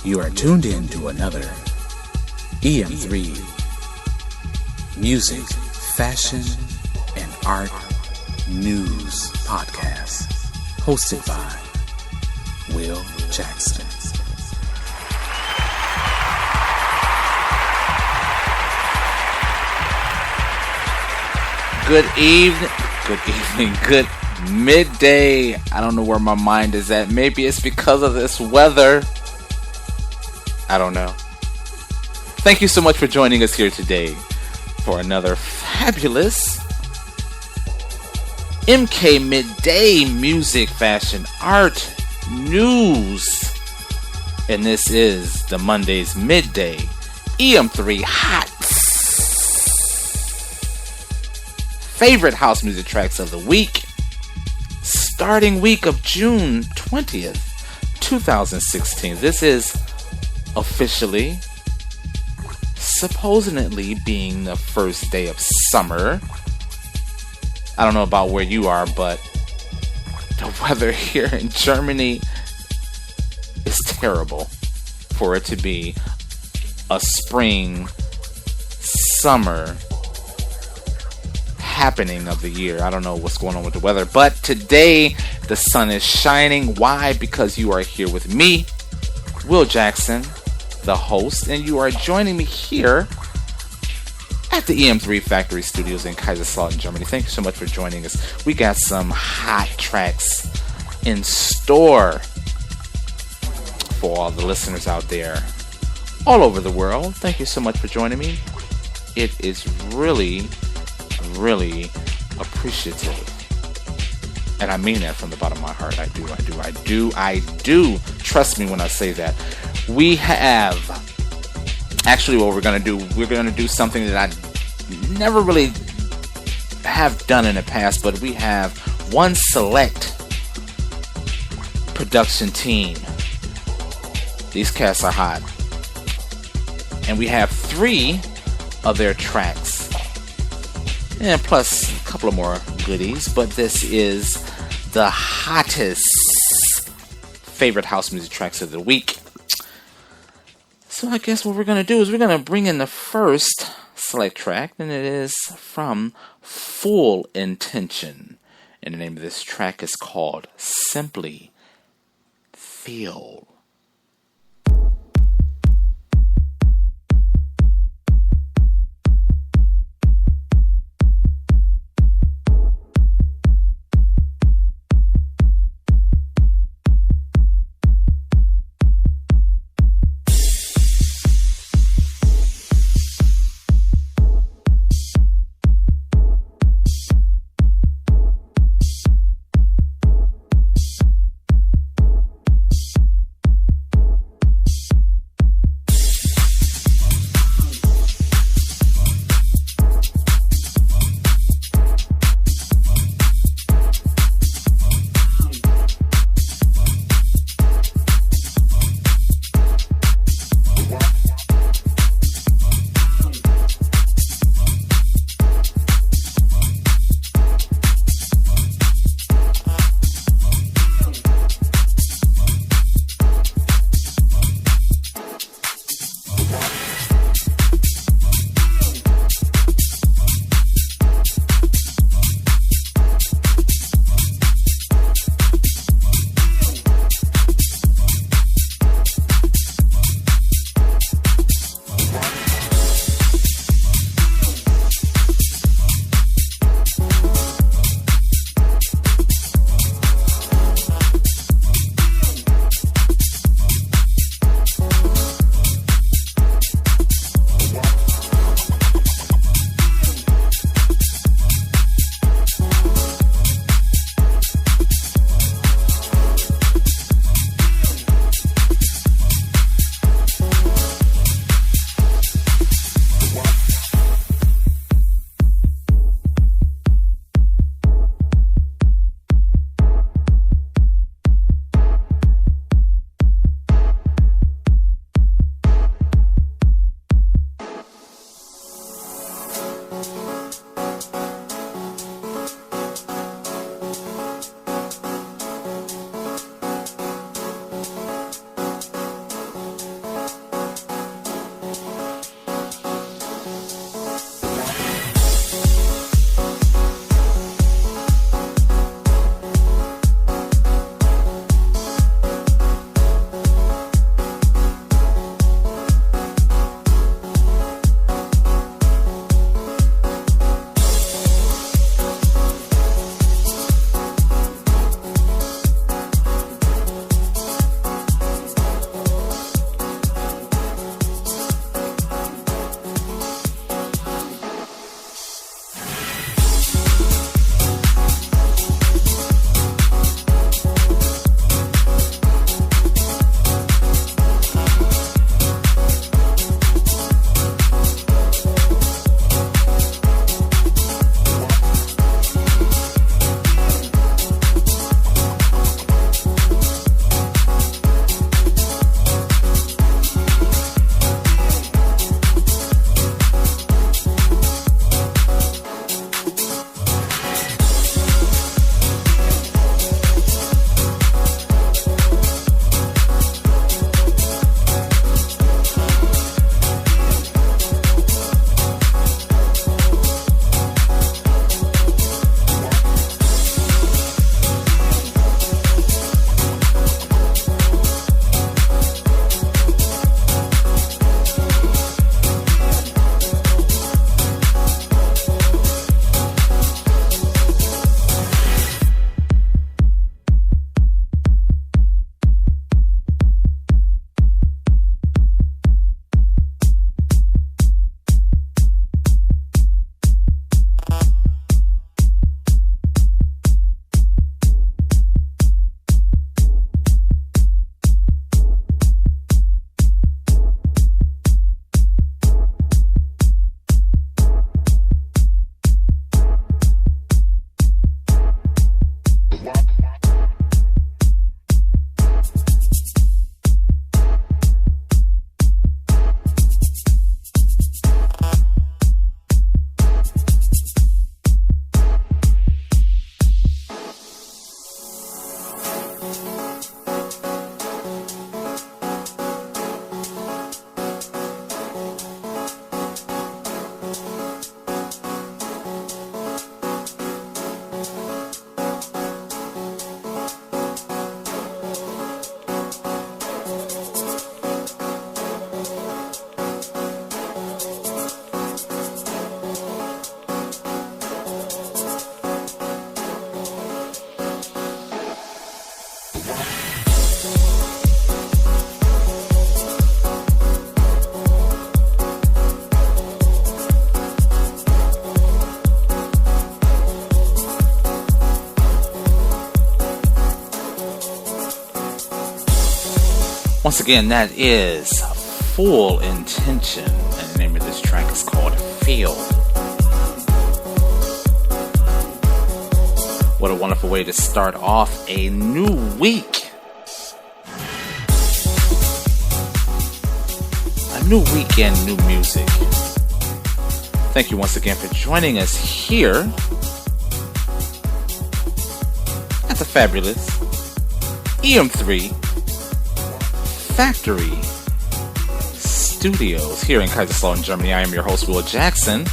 You are tuned in to another Em3 music, fashion, and art news podcast, hosted by wil-jackson. Good evening, good midday. I don't know where my mind is at. Maybe it's because of this weather. I don't know. Thank you so much for joining us here today for another fabulous MK Midday music, fashion, art, news. And this is the Monday's Midday Em3 Hot favorite house music tracks of the week, starting week of June 20th, 2016. This is officially, supposedly being the first day of summer. I don't know about where you are, but the weather here in Germany is terrible for it to be a spring, summer happening of the year. I don't know what's going on with the weather, but today the sun is shining. Why? Because you are here with me, wil-jackson, the host, and you are joining me here at the Em3 Factory Studios in Kaiserslautern, Germany. Thank you so much for joining us. We got some hot tracks in store for all the listeners out there all over the world. Thank you so much for joining me. It is really appreciative, and I mean that from the bottom of my heart. I do. Trust me when I say that. We have actually what we're gonna do something that I never really have done in the past, but we have one select production team. These cats are hot, and we have 3 of their tracks, and plus a couple of more goodies, but this is the hottest favorite house music tracks of the week. So I guess what we're going to do is we're going to bring in the first select track, and it is from Full Intention. And the name of this track is called Simply Feel. Once again, that is Full Intention, and the name of this track is called Feel. What a wonderful way to start off a new week. A new weekend, new music. Thank you once again for joining us here at the fabulous Em3 Factory Studios here in Kaiserslautern, Germany. I am your host, wil-jackson.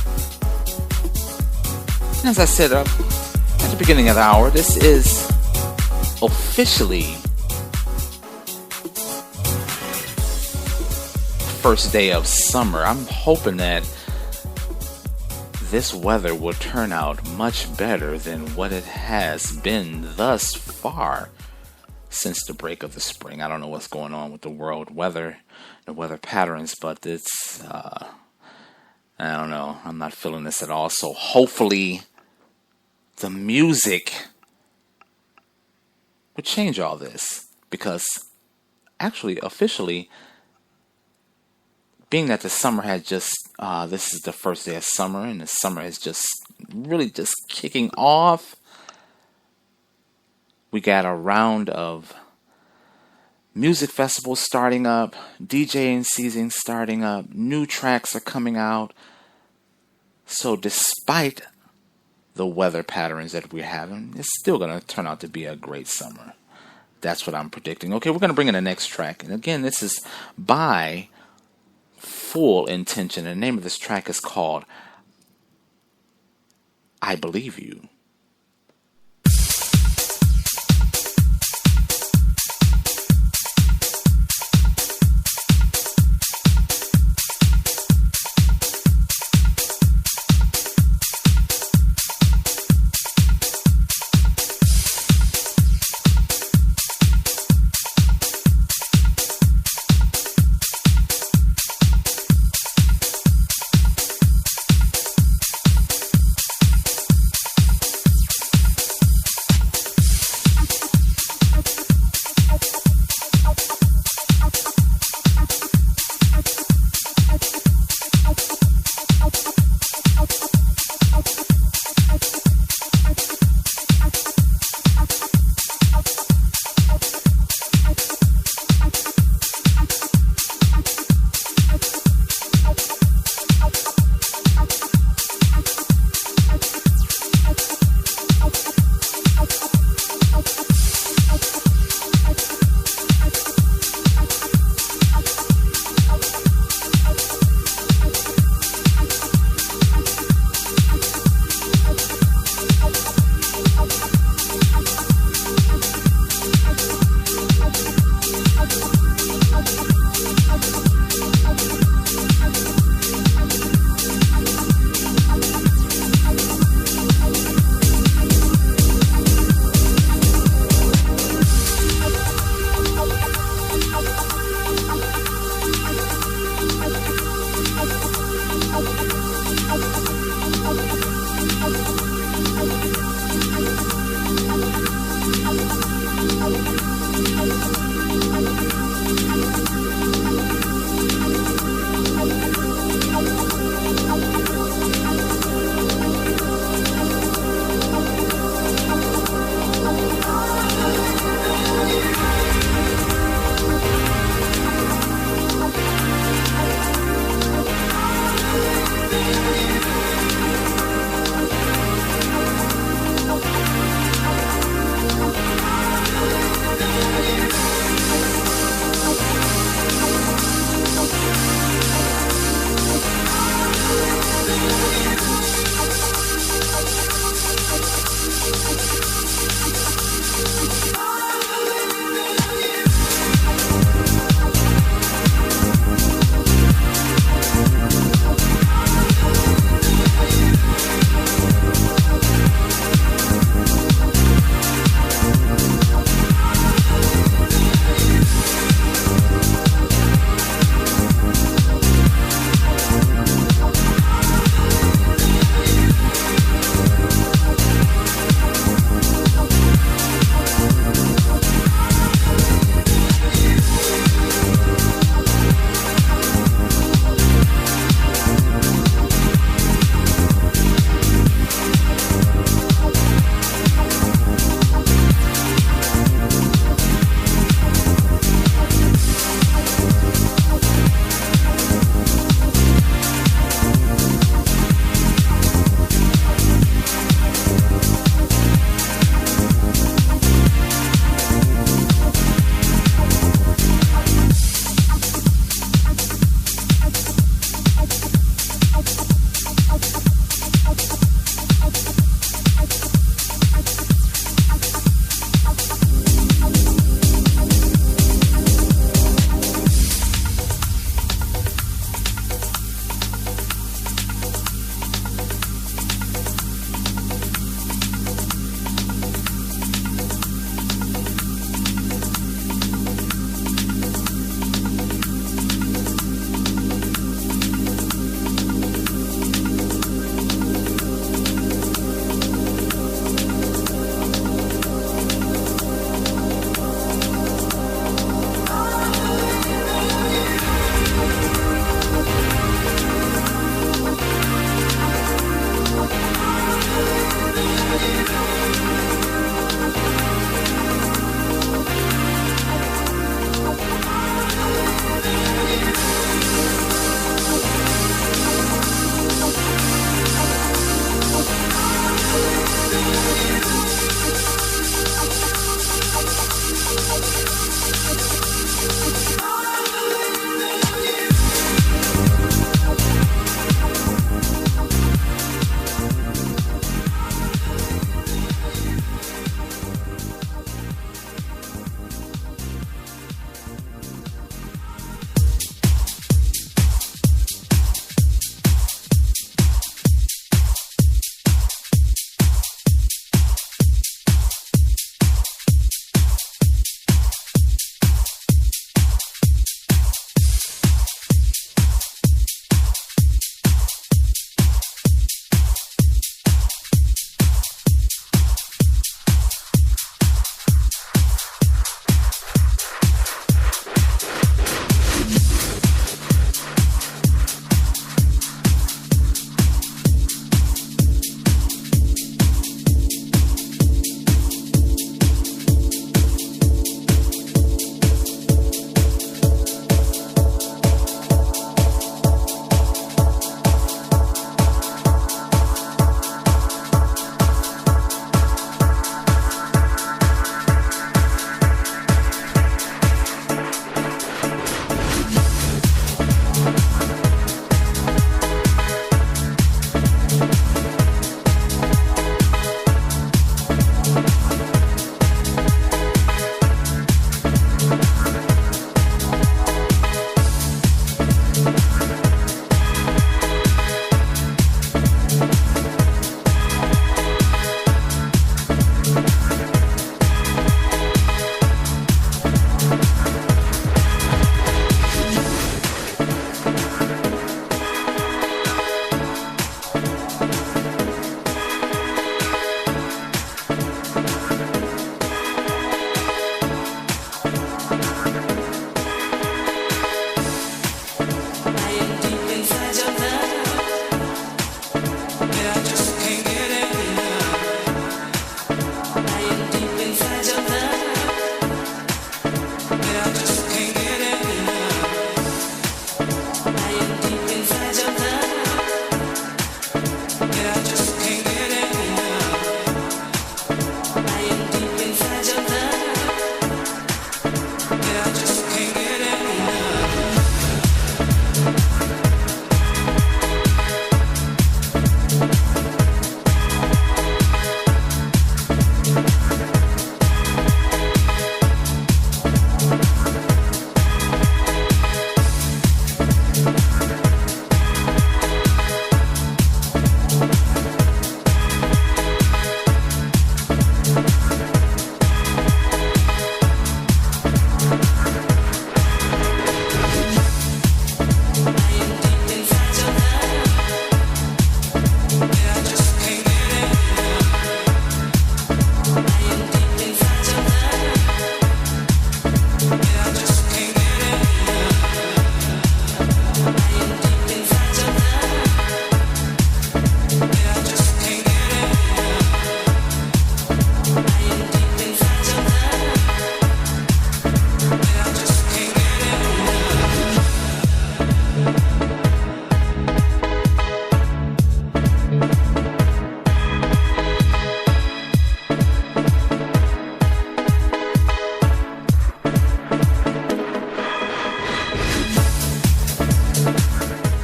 And as I said at the beginning of the hour, this is officially first day of summer. I'm hoping that this weather will turn out much better than what it has been thus far since the break of the spring. I don't know what's going on with the world weather, the weather patterns, but it's, I don't know. I'm not feeling this at all. So hopefully the music would change all this, because actually, officially, being that the summer had just, this is the first day of summer, and the summer is just really just kicking off. We got a round of music festivals starting up, DJing season starting up, new tracks are coming out. So despite the weather patterns that we're having, it's still going to turn out to be a great summer. That's what I'm predicting. Okay, we're going to bring in the next track. And again, this is by Full Intention. The name of this track is called I Believe You.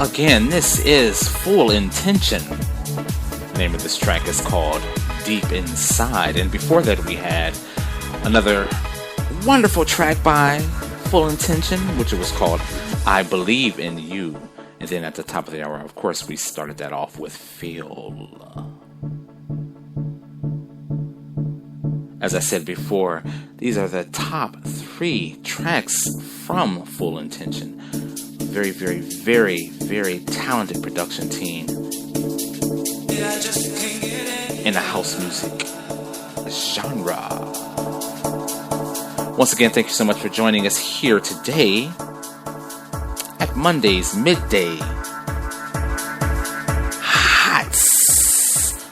Again, this is Full Intention. The name of this track is called Deep Inside. And before that, we had another wonderful track by Full Intention, which was called I Believe in You. And then at the top of the hour, of course, we started that off with Feel. As I said before, these are the top 3 tracks from Full Intention. Very, very, very, very talented production team in the house music genre. Once again, thank you so much for joining us here today at Monday's Midday Hot's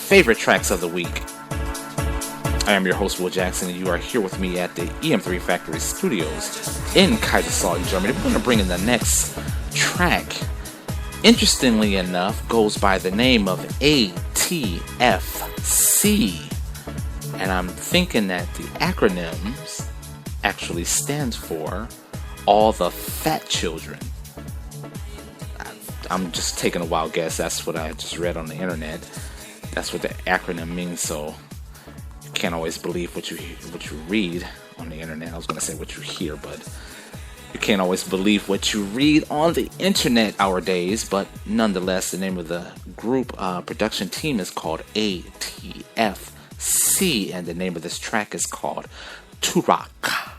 favorite tracks of the week. I am your host, wil-jackson, and you are here with me at the Em3 Factory Studios in Kaiserslautern, Germany. We're going to bring in the next track. Interestingly enough, goes by the name of ATFC. And I'm thinking that the acronyms actually stands for All the Fat Children. I'm just taking a wild guess. That's what I just read on the internet. That's what the acronym means, so you can't always believe what you read on the internet. I was going to say what you hear, but you can't always believe what you read on the internet nowadays. But nonetheless, the name of the group production team is called ATFC, and the name of this track is called Turak.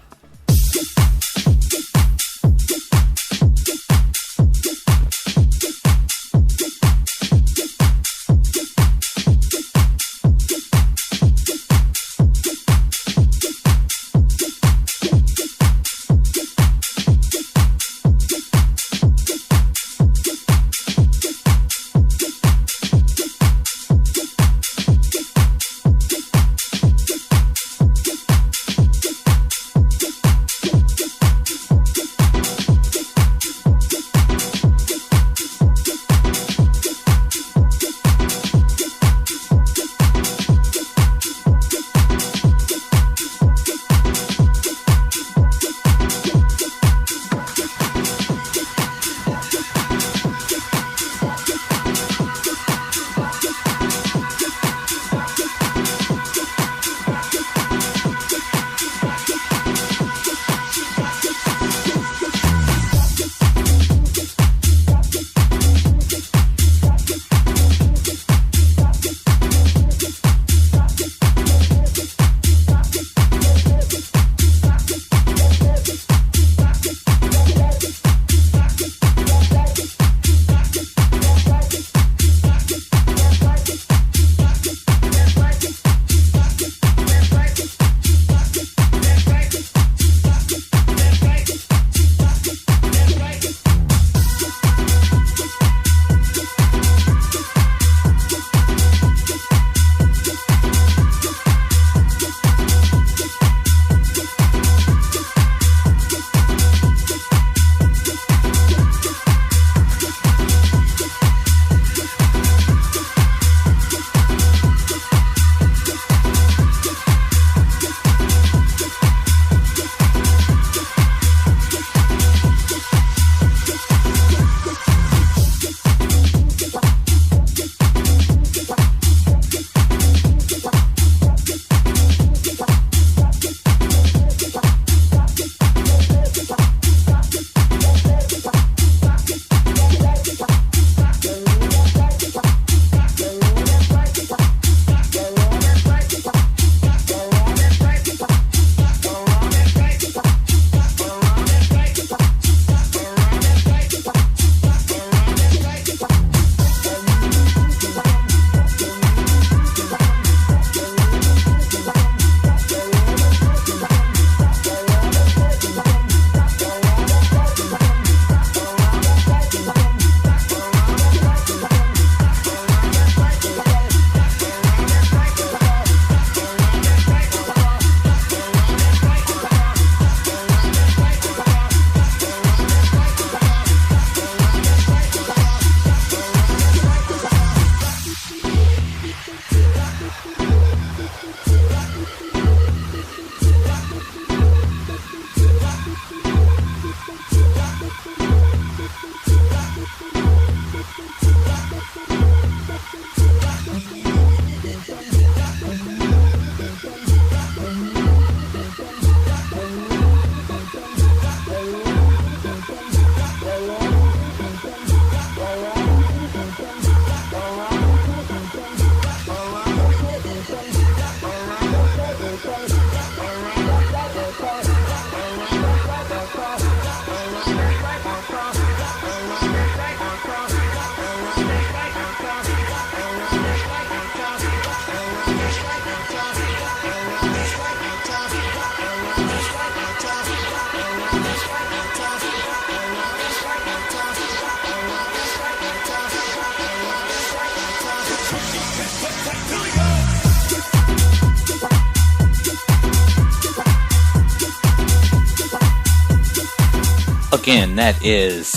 again, that is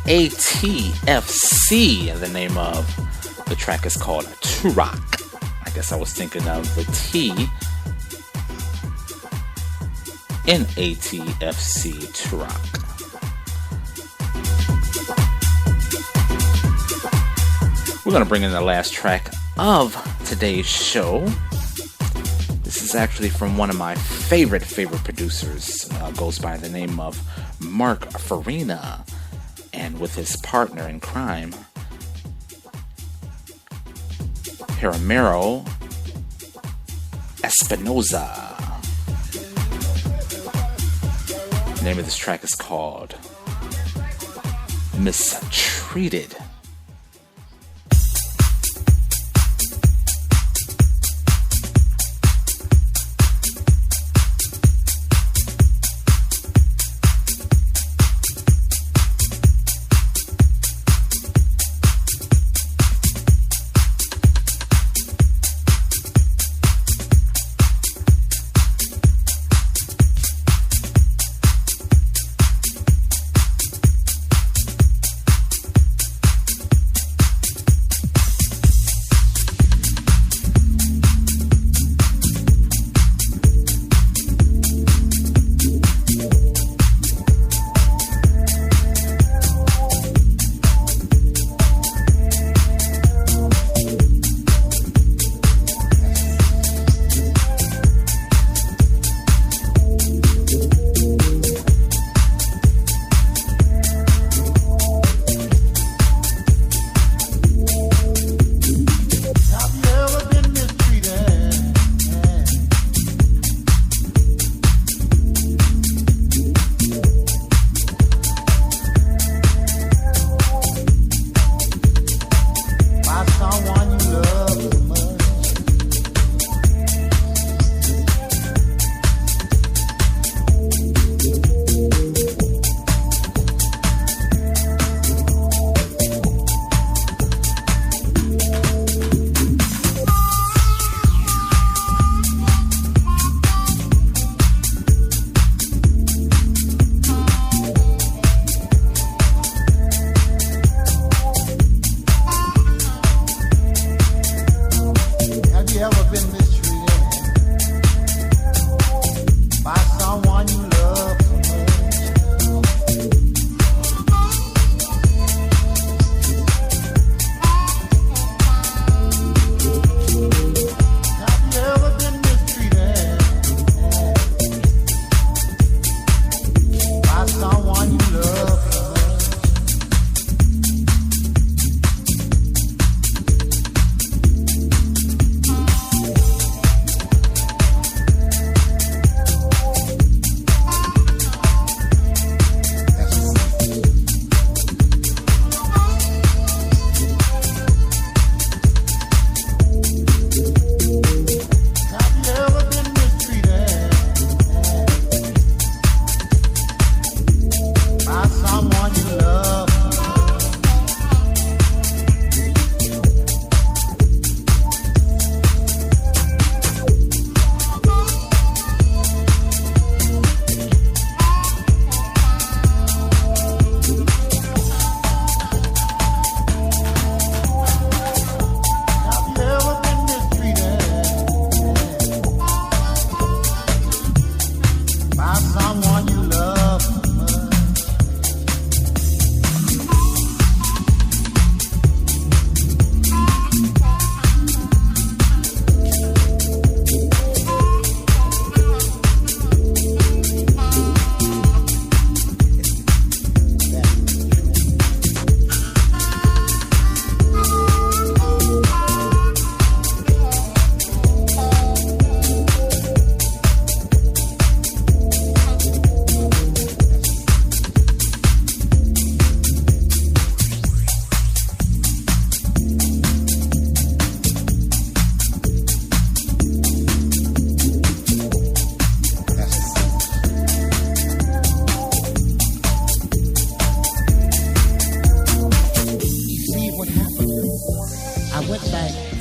ATFC. The name of the track is called Turok. I guess I was thinking of the T in ATFC, Turok. We're going to bring in the last track of today's show. This is actually from one of my favorite producers. Goes by the name of Mark Farina, and with his partner in crime, Jaramiro Espinoza. The name of this track is called Mistreated.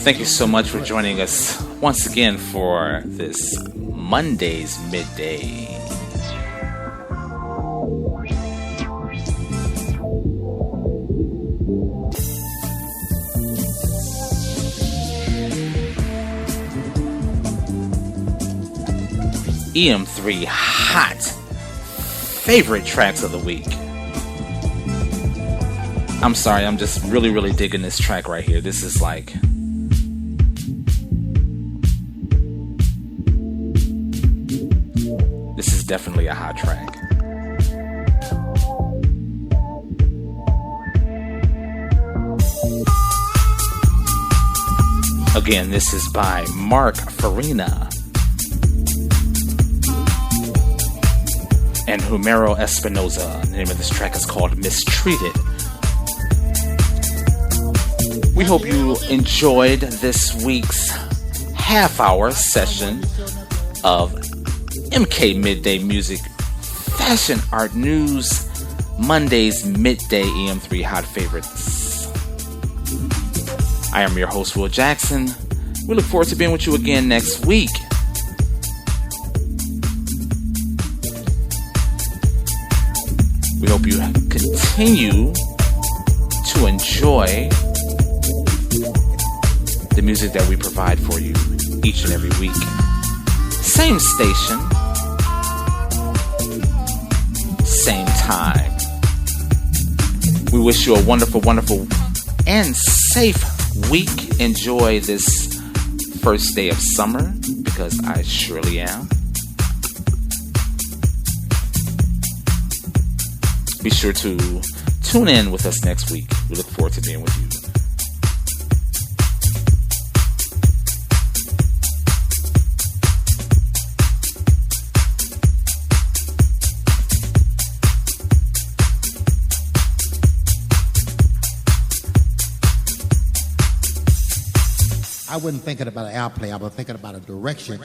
Thank you so much for joining us once again for this Monday's Midday. Em3 hot favorite tracks of the week. I'm sorry, I'm just really digging this track right here. This is like... this is definitely a hot track. Again, this is by Mark Farina and Homero Espinoza. The name of this track is called Mistreated. We hope you enjoyed this week's half-hour session of MK Midday Music Fashion Art News, Monday's Midday Em3 Hot Favorites. I am your host, Will-Jackson. We look forward to being with you again next week. We hope you continue to enjoy the music that we provide for you each and every week. Same station, same time. We wish you a wonderful and safe week. Enjoy this first day of summer, because I surely am. Be sure to tune in with us next week. We look forward to being with you. I wasn't thinking about an airplay, I was thinking about a direction.